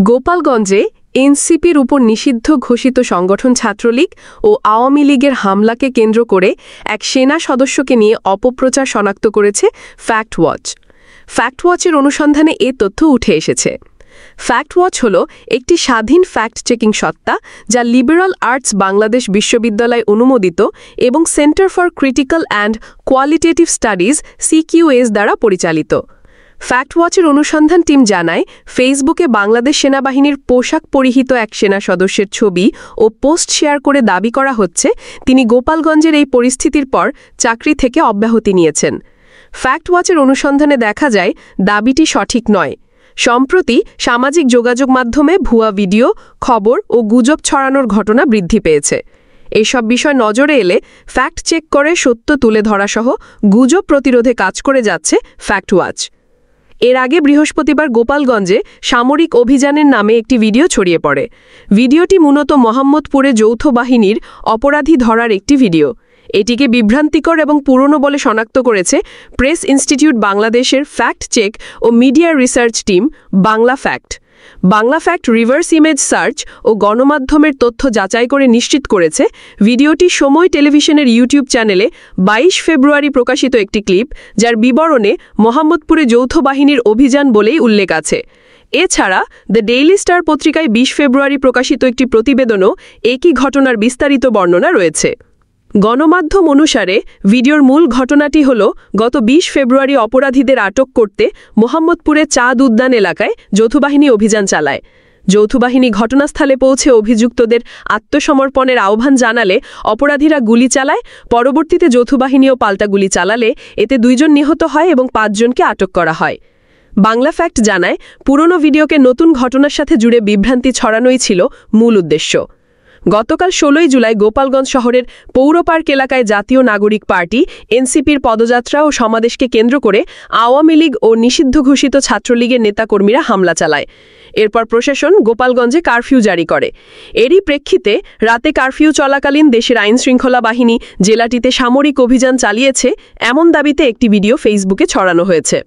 গোপালগঞ্জে এনসিপির উপর নিষিদ্ধ ঘোষিত সংগঠন ছাত্রলীগ ও আওয়ামী লীগের হামলাকে কেন্দ্র করে এক সেনা সদস্যকে নিয়ে অপপ্রচার শনাক্ত করেছে ফ্যাক্ট ওয়াচ। ফ্যাক্ট ওয়াচের অনুসন্ধানে এ তথ্য উঠে এসেছে। ফ্যাক্ট ওয়াচ হল একটি স্বাধীন ফ্যাক্ট চেকিং সত্তা যা লিবারাল আর্টস বাংলাদেশ বিশ্ববিদ্যালয় অনুমোদিত এবং centre for critical and qualitative studies CQS দ্বারা পরিচালিত। ফ্যাক্ট ওয়াচের অনুসন্ধান টিম জানায়, ফেসবুকে বাংলাদেশ সেনাবাহিনীর পোশাক পরিহিত এক সেনা সদস্যের ছবি ও পোস্ট শেয়ার করে দাবি করা হচ্ছে তিনি গোপালগঞ্জের এই পরিস্থিতির পর চাকরি থেকে অব্যাহতি নিয়েছেন। ফ্যাক্ট ওয়াচের অনুসন্ধানে দেখা যায় দাবিটি সঠিক নয়। সম্প্রতি সামাজিক যোগাযোগ মাধ্যমে ভুয়া ভিডিও, খবর ও গুজব ছড়ানোর ঘটনা বৃদ্ধি পেয়েছে। এসব বিষয় নজরে এলে ফ্যাক্ট চেক করে সত্য তুলে ধরাসহ গুজব প্রতিরোধে কাজ করে যাচ্ছে ফ্যাক্ট ওয়াচ। এর আগে বৃহস্পতিবার গোপালগঞ্জে সামরিক অভিযানের নামে একটি ভিডিও ছড়িয়ে পড়ে। ভিডিওটি মূলত মোহাম্মদপুরে যৌথ বাহিনীর অপরাধী ধরার একটি ভিডিও। এটিকে বিভ্রান্তিকর এবং পুরনো বলে শনাক্ত করেছে প্রেস ইনস্টিটিউট বাংলাদেশের ফ্যাক্ট চেক ও media research team Bangla fact. Bangla fact reverse image search ও গণমাধ্যমের তথ্য যাচাই করে নিশ্চিত করেছে ভিডিওটি সময় টেলিভিশনের ইউটিউব চ্যানেলে 22 ফেব্রুয়ারি প্রকাশিত একটি ক্লিপ, যার বিবরণে মোহাম্মদপুরে যৌথ বাহিনীর অভিযান বলেই উল্লেখ আছে। এছাড়া দ্য ডেইলি স্টার পত্রিকায় 20 ফেব্রুয়ারি প্রকাশিত একটি প্রতিবেদনও একই ঘটনার বিস্তারিত বর্ণনা রয়েছে। গণমাধ্যম অনুসারে ভিডিওর মূল ঘটনাটি হল গত 20 ফেব্রুয়ারি অপরাধীদের আটক করতে মোহাম্মদপুরে চাঁদ উদ্যান এলাকায় যৌথবাহিনী অভিযান চালায়। যৌথবাহিনী ঘটনাস্থলে পৌঁছে অভিযুক্তদের আত্মসমর্পণের আহ্বান জানালে অপরাধীরা গুলি চালায়। পরবর্তীতে যৌথবাহিনীও পাল্টা গুলি চালালে এতে 2 জন নিহত হয় এবং 5 জনকে আটক করা হয়। বাংলা ফ্যাক্ট জানায়, পুরনো ভিডিওকে নতুন ঘটনার সাথে জুড়ে বিভ্রান্তি ছড়ানোই ছিল মূল উদ্দেশ্য। গতকাল 16 জুলাই গোপালগঞ্জ শহরের পৌর পার্ক এলাকায় জাতীয় নাগরিক পার্টি এনসিপির পদযাত্রা ও সমাবেশকে কেন্দ্র করে আওয়ামী লীগ ও নিষিদ্ধ ঘোষিত ছাত্রলীগের নেতাকর্মীরা হামলা চালায়। এরপর প্রশাসন গোপালগঞ্জে কারফিউ জারি করে। এরই প্রেক্ষিতে রাতে কারফিউ চলাকালীন দেশের আইনশৃঙ্খলা বাহিনী জেলাটিতে সামরিক অভিযান চালিয়েছে এমন দাবিতে একটি ভিডিও ফেসবুকে ছড়ানো হয়েছে।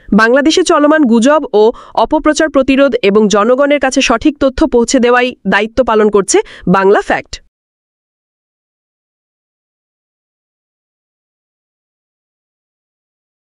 বাংলাদেশে চলমান গুজব ও অপপ্রচার প্রতিরোধ এবং জনগণের কাছে সঠিক তথ্য পৌঁছে দেওয়াই দায়িত্ব পালন করছে বাংলা ফ্যাক্ট।